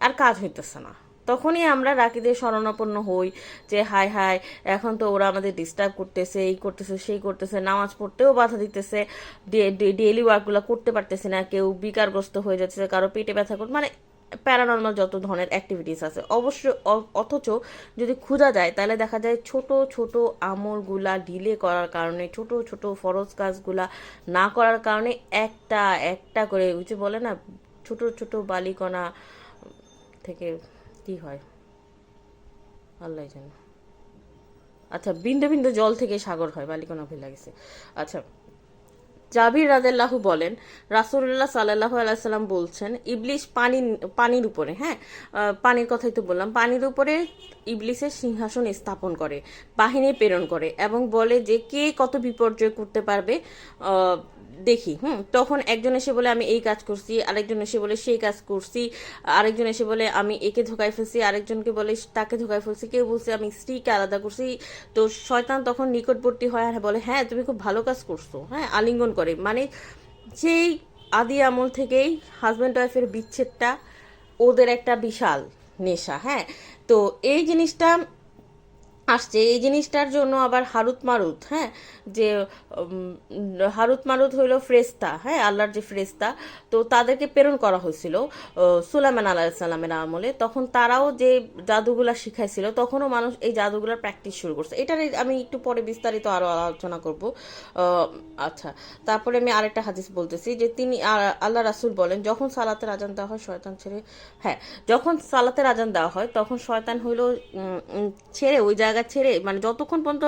আর কাজ হইতেছে না। তখনই আমরা রাকিদের শরণাপন্ন হই যে হায় হায়, এখন তো ওরা আমাদের ডিস্টার্ব করতেছে, এই করতেছে, সেই করতেছে, নামাজ পড়তেও বাধা দিতেছে, ডেইলি ওয়ার্কগুলো করতে পারতেছে না, কেউ বিকারগ্রস্ত হয়ে যাচ্ছে, কারো পেটে ব্যথা করতে, মানে প্যারানর্মাল যত ধরনের অ্যাক্টিভিটিস আছে। অবশ্য অথচ যদি খোঁজা যায় তাহলে দেখা যায় ছোট ছোট আমলগুলা ডিলে করার কারণে, ছোট ছোট ফরজ কাজগুলা না করার কারণে একটা একটা করে ওই যে বলে না, ছোট ছোট বালিকণা থেকে কি হয় আল্লাহ জানে। আচ্ছা, বিন্দু বিন্দু জল থেকে সাগর হয়, বালিকণা ভুলে গেছে। আচ্ছা, জাবির রাদিয়াল্লাহু বলেন রাসূলুল্লাহ সাল্লাল্লাহু আলাইহি সাল্লাম বলছেন, ইবলিস পানির উপরে, হ্যাঁ, পানির কথাই তো বললাম, পানির উপরে ইবলিসের সিংহাসন স্থাপন করে, বাহিনী প্রেরণ করে এবং বলে যে কে কত বিপর্যয় করতে পারবে দেখি। তখন একজন এসে বলে আমি এই কাজ করছি, আরেকজন এসে বলে সেই কাজ করছি, আরেকজন এসে বলে আমি একে ধোকায় ফেলছি, আরেকজনকে বলে তাকে ধোকায় ফেলছি, কেউ বলছে আমি স্ত্রীকে আলাদা করছি। তো শয়তান তখন নিকটবর্তী হয় আর বলে হ্যাঁ তুমি খুব ভালো কাজ করছো, হ্যাঁ, আলিঙ্গন করে। মানে সেই আদি আমল থেকেই হাজব্যান্ড ওয়াইফের বিচ্ছেদটা ওদের একটা বিশাল নেশা। হ্যাঁ, তো এই জিনিসটা আসছে, এই জিনিসটার জন্য আবার হারুত মারুত, হ্যাঁ, যে হারুত মারুত হইলো ফ্রেস্তা, হ্যাঁ, আল্লাহর যে ফ্রেস্তা, তো তাদেরকে প্রেরণ করা হয়েছিল সুলাইমান আলাইহিসসালামের আমলে। তখন তারাও যে জাদুগুলা শিখাইছিল, তখনও মানুষ এই জাদুগুলার প্র্যাকটিস শুরু করছে। এটার আমি একটু পরে বিস্তারিত আরো আলোচনা করব। আচ্ছা, তারপরে আমি আরেকটা হাদিস বলতেছি যে তিনি আল্লাহ রাসূল বলেন যখন সালাতের আজান দেওয়া হয় শয়তান ছেড়ে, হ্যাঁ, যখন সালাতের আজান দেওয়া হয় তখন শয়তান হইলো ছেড়ে, ওই জায়গা ছেড়ে, মানে যতক্ষণ পর্যন্ত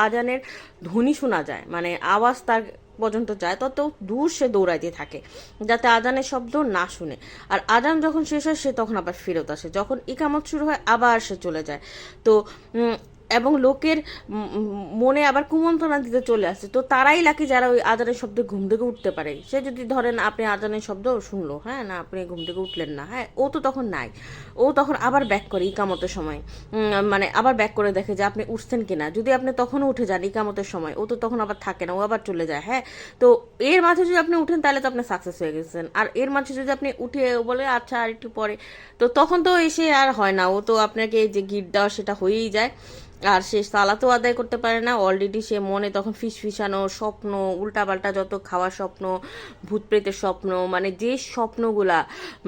আজানের ধ্বনি শোনা যায়, মানে আওয়াজ তার পর্যন্ত যায়, তত দূর সে দৌড়াইতে থাকে যাতে আজানের শব্দ না শুনে। আর আজান যখন শেষ হয় সে তখন আবার ফেরত আসে, যখন ইকামত শুরু হয় আবার সে চলে যায়। তো এবং লোকের মনে আবার কুমন্ত্রণা দিতে চলে আসে। তো তারাই লাকি যারা ওই আজানের শব্দে ঘুম থেকে উঠতে পারে। সে যদি ধরেন আপনি আজানের শব্দ শুনলো, হ্যাঁ, না আপনি ঘুম থেকে উঠলেন না, হ্যাঁ, ও তো তখন নাই, ও তখন আবার ব্যাক করে ইকামতের সময়, মানে আবার ব্যাক করে দেখে যে আপনি উঠছেন কিনা। যদি আপনি তখনও উঠে যান ইকামতের সময়, ও তো তখন আবার থাকে না, ও আবার চলে যায়। হ্যাঁ, তো এর মাঝে যদি আপনি উঠেন তাহলে তো আপনি সাকসেস হয়ে গেছেন। আর এর মাঝে যদি আপনি উঠে বলে আচ্ছা আর একটু পরে, তো তখন তো এসে আর হয় না, ও তো আপনাকে যে গিট দেওয়া সেটা হয়েই যায়। আর সে সালাতও আদায় করতে পারে না, অলরেডি সে মনে তখন ফিসফিসানো স্বপ্ন, উল্টাপাল্টা যত খাওয়ার স্বপ্ন, ভূত প্রেতের স্বপ্ন, মানে যে স্বপ্নগুলা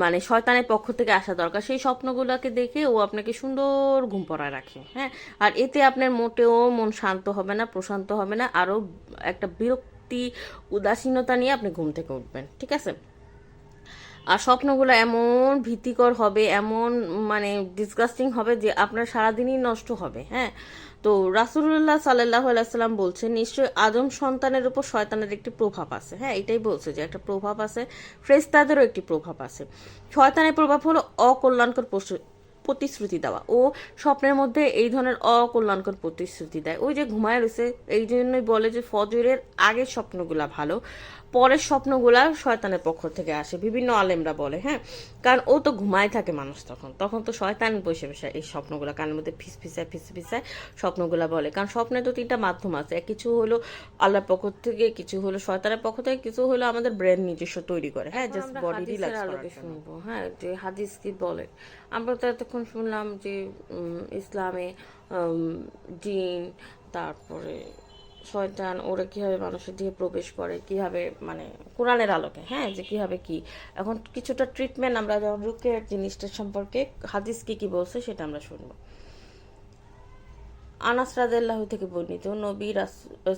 মানে শয়তানের পক্ষ থেকে আসা দরকার, সেই স্বপ্নগুলাকে দেখে ও আপনাকে সুন্দর ঘুম পড়ায় রাখে। হ্যাঁ, আর এতে আপনার মোটেও মন শান্ত হবে না, প্রশান্ত হবে না, আরও একটা বিরক্তি, উদাসীনতা নিয়ে আপনি ঘুম থেকে উঠবেন। ঠিক আছে, আর স্বপ্নগুলো এমন ভীতিকর হবে, এমন মানে ডিসগাস্টিং হবে যে আপনার সারাদিনই নষ্ট হবে। হ্যাঁ, তো রাসূলুল্লাহ সাল্লাল্লাহু আলাইহি সাল্লাম বলছেন নিশ্চয়ই আদম সন্তানের উপর শয়তানের একটি প্রভাব আছে। হ্যাঁ, এটাই বলছে যে একটা প্রভাব আছে, ফেরেশতাদেরও একটি প্রভাব আছে। শয়তানের প্রভাব হলো অকল্যাণকর প্রতিশ্রুতি দেওয়া। ও স্বপ্নের মধ্যে এই ধরনের অকল্যাণকর প্রতিশ্রুতি দেয়। ওই যে ঘুমায় রয়েছে, এই জন্যই বলে যে ফজরের আগের স্বপ্নগুলা ভালো, পরের স্বপ্নগুলা শয়তানের পক্ষ থেকে আসে, বিভিন্ন আলেমরা বলে। হ্যাঁ, কারণ ও তো ঘুমায় থাকে মানুষ, তখন তখন তো শয়তান বসে বসে এই স্বপ্নগুলা কানের মধ্যে ফিসফিসায় ফিসফিসায় স্বপ্নগুলা বলে। কারণ স্বপ্নে তো তিনটা মাধ্যম আছে, কিছু হলো আল্লাহর পক্ষ থেকে, কিছু হলো শয়তানের পক্ষ থেকে, কিছু হলো আমাদের ব্রেন নিজস্ব তৈরি করে। হ্যাঁ, জাস্ট বডি রিল্যাক্স করার জন্য শুনবো। হ্যাঁ, যে হাদিস কি বলে। আমরা তো এতক্ষণ শুনলাম যে ইসলামে জিন, তারপরে শয়তান, ওরা কিভাবে মানুষের দেহে প্রবেশ করে, কিভাবে মানে কোরআনের আলোকে, হ্যাঁ, যে কিভাবে কি। এখন কিছুটা ট্রিটমেন্ট আমরা যেমন রুকের জিনিসটা সম্পর্কে হাদিস কি কি বলছে সেটা আমরা শুনবো। আনাস রাদিয়াল্লাহু থেকে বর্ণিত, নবী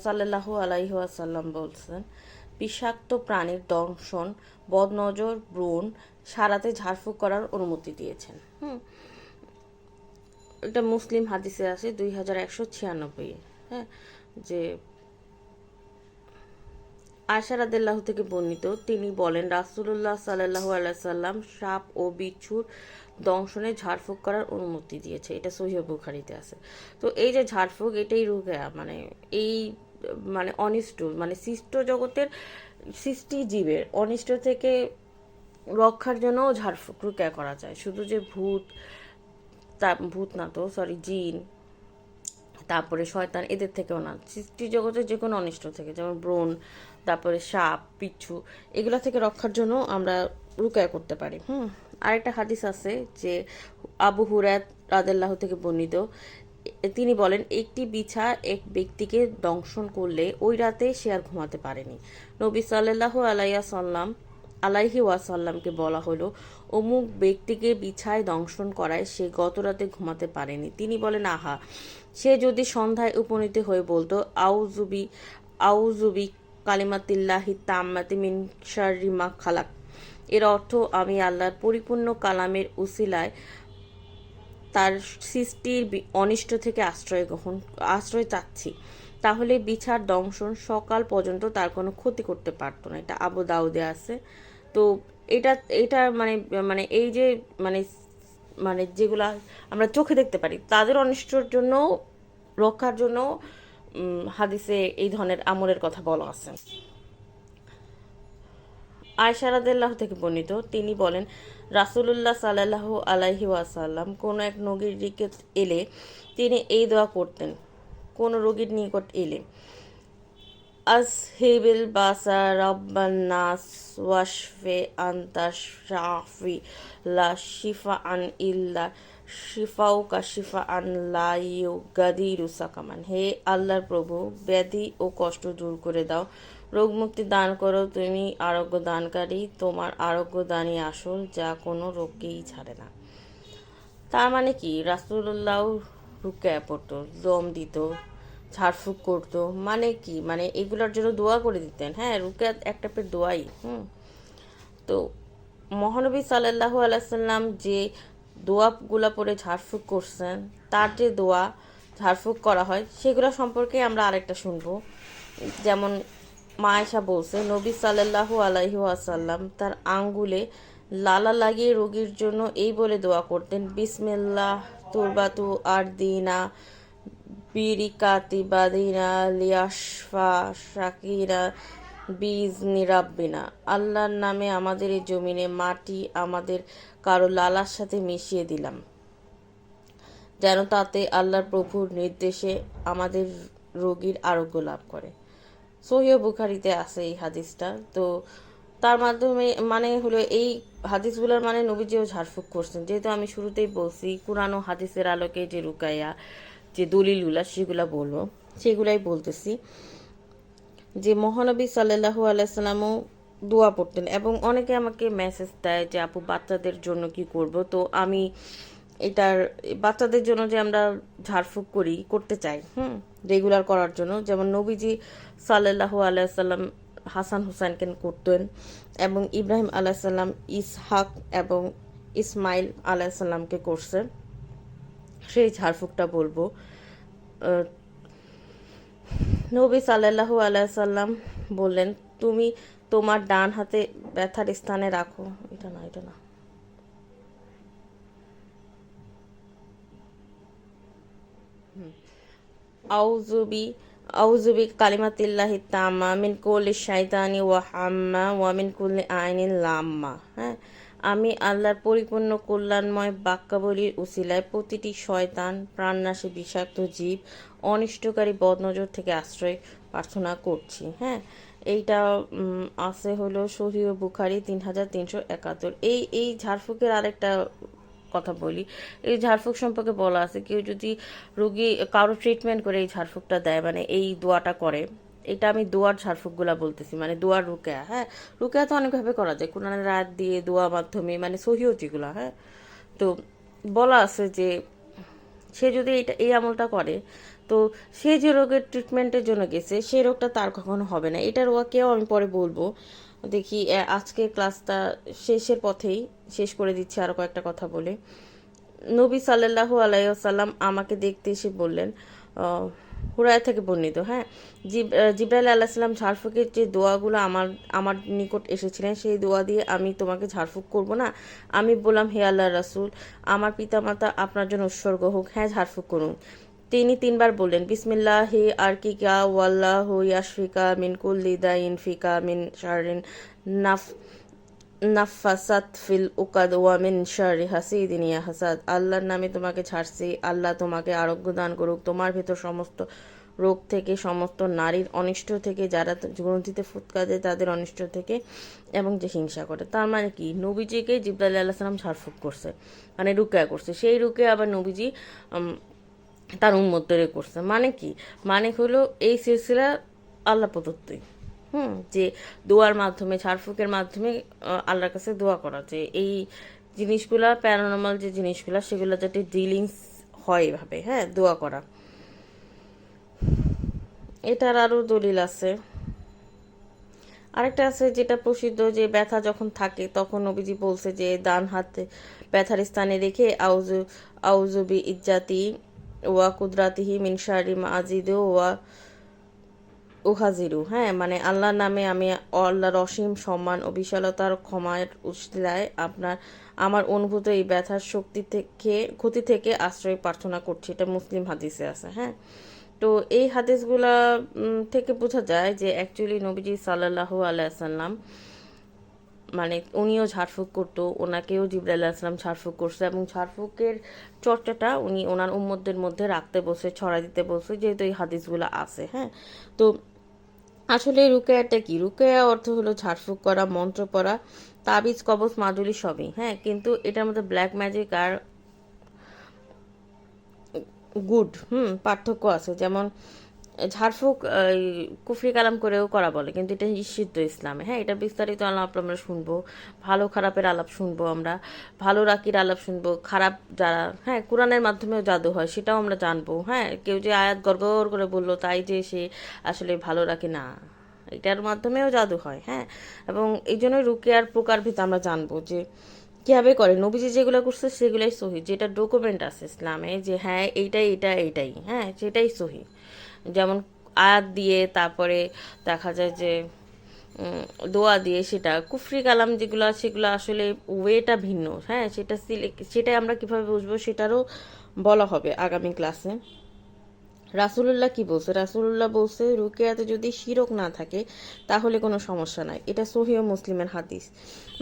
সাল্লাল্লাহু আলাইহি ওয়াসাল্লাম বলছেন বিষাক্ত প্রাণীর দংশন, বদনজর, ব্রণ সারাতে ঝাড়ফুঁক করার অনুমতি দিয়েছেন। এটা মুসলিম হাদিসে আছে 2196। হ্যাঁ, যে আয়সা রাদিয়াল্লাহু থেকে বর্ণিত, তিনি বলেন রাসূলুল্লাহ সাল্লাল্লাহু আলাইহি সাল্লাম সাপ ও বিচ্ছুর দংশনে ঝাড়ফুঁক করার অনুমতি দিয়েছে। এটা সহিহ বুখারীতে আছে। তো এই যে ঝাড়ফুঁক, এটাই রুকিয়া, মানে এই মানে অনিষ্ট, মানে সৃষ্ট জগতের সৃষ্টি জীবের অনিষ্ট থেকে রক্ষার জন্য ঝাড়ফুঁক রুকিয়া করা যায়। শুধু যে ভূত না তো, সরি, জিন, তারপরে শয়তান, এদের থেকেও না, সৃষ্টি জগতের যে কোনো অনিষ্ট থেকে, যেমন ব্রণ, তারপরে সাপ, পিচ্ছু, এগুলো থেকে রক্ষার জন্য আমরা রুকিয়া করতে পারি। আরেকটা হাদিস আছে যে আবু হুরায়রা রাদিয়াল্লাহু থেকে বর্ণিত, তিনি বলেন একটি বিছা এক ব্যক্তিকে দংশন করলে ওই রাতে সে আর ঘুমাতে পারেনি। নবী সাল্লাল্লাহু আলাইহি ওয়াসাল্লামকে বলা হলো, অমুক ব্যক্তিকে বিছায় দংশন করায় সে গত রাতে ঘুমাতে পারেনি। তিনি বলেন, আহা, সে যদি সন্ধ্যায় উপনীত হয়ে বলতো আউযুবি আউযুবি কালিমাতিল্লাহি তাম্মাতি মিন শাররি মা খালাক, এর অর্থ আমি আল্লাহর পরিপূর্ণ কালামের উসিলায় তার সৃষ্টির অনিষ্ট থেকে আশ্রয় চাচ্ছি, তাহলে বিছার দংশন সকাল পর্যন্ত তার কোনো ক্ষতি করতে পারতো না। এটা আবু দাউদে আছে। তো এটা এটা মানে মানে এই যে মানে মানে যেগুলা আমরা চোখে দেখতে পারি তাদের অনিষ্টর জন্য রক্ষার জন্য হাদিসে এই ধরনের আমলের কথা বলা আছে। আয়সা রাদিয়াল্লাহু থেকে বর্ণিত, তিনি বলেন রাসূলুল্লাহ সাল্লাল্লাহু আলাইহি ওয়াসাল্লাম কোন এক রোগীর নিকট এলে তিনি এই দোয়া করতেন। কোন রোগীর নিকট এলে আসহিবিল বাসা রাব্বান নাস ওয়াশফি আনতা শাফি লা শিফা আন ইল্লা শিফাউকা শিফা আন লা ইউগাদিরু সাকামান, হে আল্লাহর প্রভু, ব্যাধি ও কষ্ট দূর করে দাও, রোগ মুক্তি দান করো, তুমি আরোগ্য দানকারী, তোমার আরোগ্য দানই আসল, যা কোনো রোগকেই ছাড়ে না। তার মানে কি, রাসূলুল্লাহ রুকিয়া পড়তো, দম দিত, ঝাড়ফুঁক করতো, মানে কি, মানে এগুলোর জন্য দোয়া করে দিতেন। হ্যাঁ, রুকিয়া একটা পেট দোয়াই। তো মহানবী সাল্লাল্লাহু আলাইহি সাল্লাম যে দোয়াগুলা পড়ে ঝাড়ফুঁক করছেন, তার যে দোয়া ঝাড়ফুঁক করা হয় সেগুলো সম্পর্কে আমরা আরেকটা শুনবো। যেমন মা আয়েশা বলছে, নবী সাল্লাল্লাহু আলাইহি ওয়াসাল্লাম তার আঙ্গুলে লালা লাগিয়ে রোগীর জন্য এই বলে দোয়া করতেন, বিসমিল্লাহ তুরবাতু আরদিনা বিরিকাতি বাদিনা লিয়াশফা শাকিরা বিজনি রাব্বিনা, আল্লাহর নামে আমাদের এই জমিনে মাটি আমাদের কারো লালার সাথে মিশিয়ে দিলাম, যেন তাতে আল্লাহর প্রভুর নির্দেশে আমাদের রোগীর আরোগ্য লাভ করে। সহিহ বুখারীতে আছে এই হাদিসটা। তো তার মাধ্যমে মানে হলো এই হাদিসগুলোর মানে নবীজিও ঝাড়ফুঁক করছেন। যেহেতু আমি শুরুতেই বলছি কুরআন ও হাদিসের আলোকে যে রুকায়া, যে দলিলগুলা সেগুলা বলবো, সেগুলাই বলতেছি যে মহানবী সাল্লাল্লাহু আলাইহি সাল্লামও দোয়া পড়তেন। এবং অনেকে আমাকে মেসেজ দেয় যে আপু বাচ্চাদের জন্য কি করব। তো আমি এটার বাচ্চাদের জন্য যে আমরা ঝাড়ফুঁক করতে চাই রেগুলার করার জন্য, যেমন নবীজি সাল্লাল্লাহু আলাইহি সাল্লাম হাসান হুসাইনকে করতেন, এবং ইব্রাহিম আলাইহিস সালাম ইসহাক এবং ইসমাইল আলাইহিস সালামকে করছেন, সেই ঝাড়ফুঁকটা বলবো। নবী সাল্লাল্লাহু আলাইহি সাল্লাম বললেন, তুমি তোমার ডান হাতে ব্যথার স্থানে রাখো, এটা না আউযুবি কালিমাতিল্লাহি তাম্মা মিন কুল্লি শাইতানি ওয়া হাম্মা ওয়া মিন কুল্লি আইনিন লাম্মা। হ্যাঁ, আমি আল্লাহর পরিপূর্ণ কল্যাণময় বাক্যাবলীর উসিলায় প্রতিটি শয়তান, প্রাণনাশী বিষাক্ত জীব, অনিষ্টকারী বদনজর থেকে আশ্রয় প্রার্থনা করছি। হ্যাঁ, এইটা আছে হলো সহিহ বুখারী 3371। এই ঝাড়ফুঁকের আরেকটা কথা বলি। এই ঝাড়ফুঁক সম্পর্কে বলা আছে, কেউ যদি রোগী কারো ট্রিটমেন্ট করে এই ঝাড়ফুঁকটা দেয়, মানে এই দোয়াটা করে, এটা আমি দোয়ার ঝাড়ফুঁকগুলা বলতেছি, মানে দোয়ার রুকিয়া। হ্যাঁ, রুকিয়া তো অনেকভাবে করা যায়, কোরআনের আয়াত দিয়ে, দোয়া মাধ্যমে, মানে সহিহ যেগুলা। হ্যাঁ, তো বলা আছে যে সে যদি এই আমলটা করে, তো সে যে রোগের ট্রিটমেন্টের জন্য গেছে সেই রোগটা তার কখনো হবে না। এটার ওয়াকেও আমি পরে বলবো। দেখি আজকে ক্লাসটা শেষের পথেই শেষ করে দিচ্ছি আরো কয়েকটা কথা বলে। নবী সাল্লাল্লাহু আলাইহি ওয়াসাল্লাম আমাকে দেখতে এসে বললেন, হুরায়রা থেকে বর্ণিত, হ্যাঁ, জিবরাইল আলাইহিস সালাম ঝাড়ফুঁকের যে দোয়াগুলো আমার আমার নিকট এসেছিলেন, সেই দোয়া দিয়ে আমি তোমাকে ঝাড়ফুঁক করব না? আমি বললাম, হে আল্লাহর রাসূল, আমার পিতামাতা আপনার জন্য উৎসর্গ হোক, হ্যাঁ ঝাড়ফুঁক করুন। তিনি 3বার বললেন, বিসমিল্লাহি আরকিকা ওয়াল্লাহু ইয়াশফিকা মিন কুল্লি দাইন ফিকা মিন শাররিন নাফ নাফাসাত ফিল উকাদ ওয়া মিন শাররি হাসিদিন ইয়াহসাদ। আল্লাহর নামে তোমাকে ছাড়ছি, আল্লাহ তোমাকে আরোগ্য দান করুক তোমার ভেতর সমস্ত রোগ থেকে, সমস্ত নারীর অনিষ্ট থেকে, যারা গ্রন্থিতে ফুৎকা দেয় তাদের অনিষ্ট থেকে, এবং যে হিংসা করে। তার মানে কি, নবীজিকে জিবরাইল আলাইহিস সালাম ঝাড়ফুঁক করছে, মানে রুকিয়া করছে। সেই রুকিয়া আবার নবীজি তার উম্মতদের করছে। মানে কি, মানে হলো এই সিলসিলা আল্লাহ প্রদত্তই। যে দোয়ার মাধ্যমে, ঝাড়ফুঁকের মাধ্যমে আল্লাহর কাছে দোয়া করা, যে এই জিনিসগুলা, প্যারানর্মাল যে জিনিসগুলা, সেগুলো যাতে ডিলিংস হয় এভাবে, হ্যাঁ, দোয়া করা। এটার আরও দলিল আছে। আরেকটা আছে যেটা প্রসিদ্ধ, যে ব্যথা যখন থাকে তখন নবীজি বলছে যে ডান হাতে ব্যথার স্থানে রেখে আউজু আউজু বি ইজ্জাতি ওয়া কুদরাতিহি মিন শাররি মা আজিদু ওয়া উহাজিরু, হ্যাঁ, মানে আল্লাহর নামে আমি আল্লাহর অসীম সম্মান ও বিশালতার ক্ষমার উসিলায় আমার অনুভূত এই ব্যথার ক্ষতি থেকে আশ্রয় প্রার্থনা করছি। এটা মুসলিম হাদিসে আছে, হ্যাঁ। তো এই হাদিসগুলা থেকে বোঝা যায় যে অ্যাকচুয়ালি নবীজি সাল্লাল্লাহু আলাইহি সাল্লাম, মানে উনিও ঝাড়ফুঁক করতো, ওনাকেও জিবরাইল আলাইহিস সালাম ঝাড়ফুঁক করছে, এবং ঝাড়ফুঁকের চর্চাটা উনি ওনার উম্মতদের মধ্যে রাখতে বলছে, ছড়া দিতে বলছে, যেহেতু এই হাদিসগুলো আছে, হ্যাঁ। তো আসলে রুকেয়াটা কি? রুকেয়া অর্থ হলো ঝাড়ফুঁক করা, মন্ত্র পড়া, তাবিজ, কবজ, মাদুলি সবই, হ্যাঁ। কিন্তু এটার মধ্যে ব্ল্যাক ম্যাজিক আর গুড পার্থক্য আছে। যেমন ঝাড়ফুঁক কুফরি কালাম করেও করা বলে, কিন্তু এটা নিষিদ্ধ ইসলামে, হ্যাঁ। এটা বিস্তারিত আলাপ আমরা শুনবো, ভালো খারাপের আলাপ শুনবো, আমরা ভালো রাকির আলাপ শুনবো, খারাপ যারা, হ্যাঁ, কোরআনের মাধ্যমেও জাদু হয় সেটাও আমরা জানবো, হ্যাঁ। কেউ যে আয়াত গড়গড় করে বললো তাই যে সে আসলে ভালো রাখি না, এটার মাধ্যমেও জাদু হয়, হ্যাঁ। এবং এই জন্যই রুকিয়ার প্রকারভেদ আমরা জানবো যে কিভাবে করে। নবীজি যেগুলো করছে সেগুলাই সহি, যেটা ডকুমেন্ট আছে ইসলামে, যে হ্যাঁ এইটাই, হ্যাঁ, সেটাই সহি। যেমন আয়াত দিয়ে, তারপরে দেখা যায় যে দোয়া দিয়ে, সেটা কুফরি কালাম যেগুলো, সেগুলো আসলে ওয়েটা ভিন্ন, হ্যাঁ। সেটাই আমরা কিভাবে বুঝবো সেটারও বলা হবে আগামী ক্লাসে। রাসূলুল্লাহ কি বলছে? রাসূলুল্লাহ বলছে রুকিয়াতে যদি শিরক না থাকে তাহলে কোনো সমস্যা নাই। এটা সহিহ মুসলিমের হাদিস।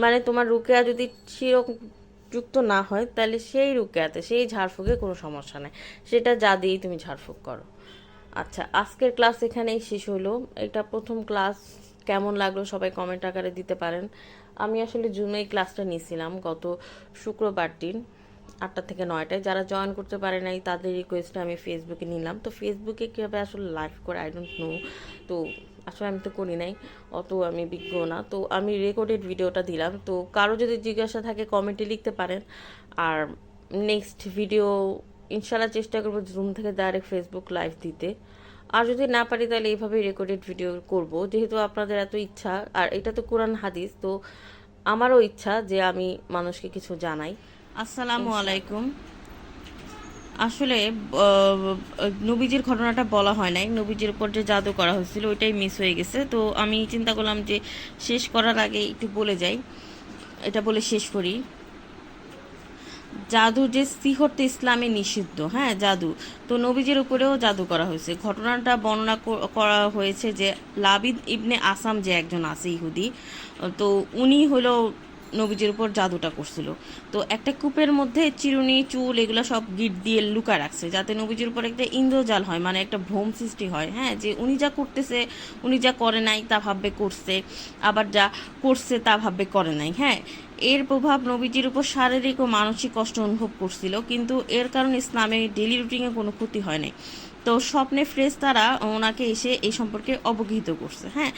মানে তোমার রুকিয়া যদি শিরক যুক্ত না হয় তাহলে সেই রুকিয়াতে, সেই ঝাড়ফুঁকে কোনো সমস্যা নাই, সেটা যা দিয়েই তুমি ঝাড়ফুঁক করো। আচ্ছা, আজকের ক্লাস এখানেই শেষ হলো। এটা প্রথম ক্লাস, কেমন লাগলো সবাই কমেন্ট আকারে দিতে পারেন। আমি আসলে জুমে এই ক্লাসটা নিয়েছিলাম গত শুক্রবার দিন 8টা থেকে 9টায়। যারা জয়েন করতে পারে নাই তাদের রিকোয়েস্টে আমি ফেসবুকে নিলাম। তো ফেসবুকে কীভাবে আসলে লাইভ করে আই ডোন্ট নো, তো আসলে আমি তো করি নাই, অত আমি বিজ্ঞ না। তো আমি রেকর্ডেড ভিডিওটা দিলাম। তো কারো যদি জিজ্ঞাসা থাকে কমেন্টে লিখতে পারেন। আর নেক্সট ভিডিও ইনশাল্লাহ চেষ্টা করবো জুম থেকে ডাইরেক্ট ফেসবুক লাইভ দিতে। আর যদি না পারি তাহলে এইভাবে রেকর্ডেড ভিডিও করব, যেহেতু আপনাদের এত ইচ্ছা। আর এটা তো কোরআন হাদিস, তো আমারও ইচ্ছা যে আমি মানুষকে কিছু জানাই। আসসালামু আলাইকুম। আসলে নবীজির ঘটনাটা বলা হয় নাই, নবীজির উপর যে জাদু করা হয়েছিল ওইটাই মিস হয়ে গেছে। তো আমি চিন্তা করলাম যে শেষ করার আগে একটু বলে যাই, এটা বলে শেষ করি। জাদু যে সিহরতে ইসলামে নিষিদ্ধ, হ্যাঁ, জাদু। তো নবীজির উপরেও জাদু করা হয়েছে। ঘটনাটা বর্ণনা করা হয়েছে যে লাবিদ ইবনে আসাম যে একজন আছে ইহুদি, তো উনি হলো নবীজির উপর জাদুটা করছিল। তো একটা কূপের মধ্যে চিরুনি, চুল এগুলো সব গিট দিয়ে লুকা রাখছে, যাতে নবীজির উপর একটা ইন্দ্রজাল হয়, মানে একটা ভ্রম সৃষ্টি হয়, হ্যাঁ, যে উনি যা করতেছে, উনি যা করে নাই তা ভাববে করছে, আবার যা করছে তা ভাববে করে নাই, হ্যাঁ। এর প্রভাব নবীজির উপর শারীরিক ও মানসিক কষ্ট অনুভব করছিল, কিন্তু এর কারণে ইসলামে ডেলি রুটিনে কোনো ক্ষতি হয় নাই। তো স্বপ্নে ফ্রেশতারা ওনাকে এসে এই সম্পর্কে অবহিত করছে, হ্যাঁ।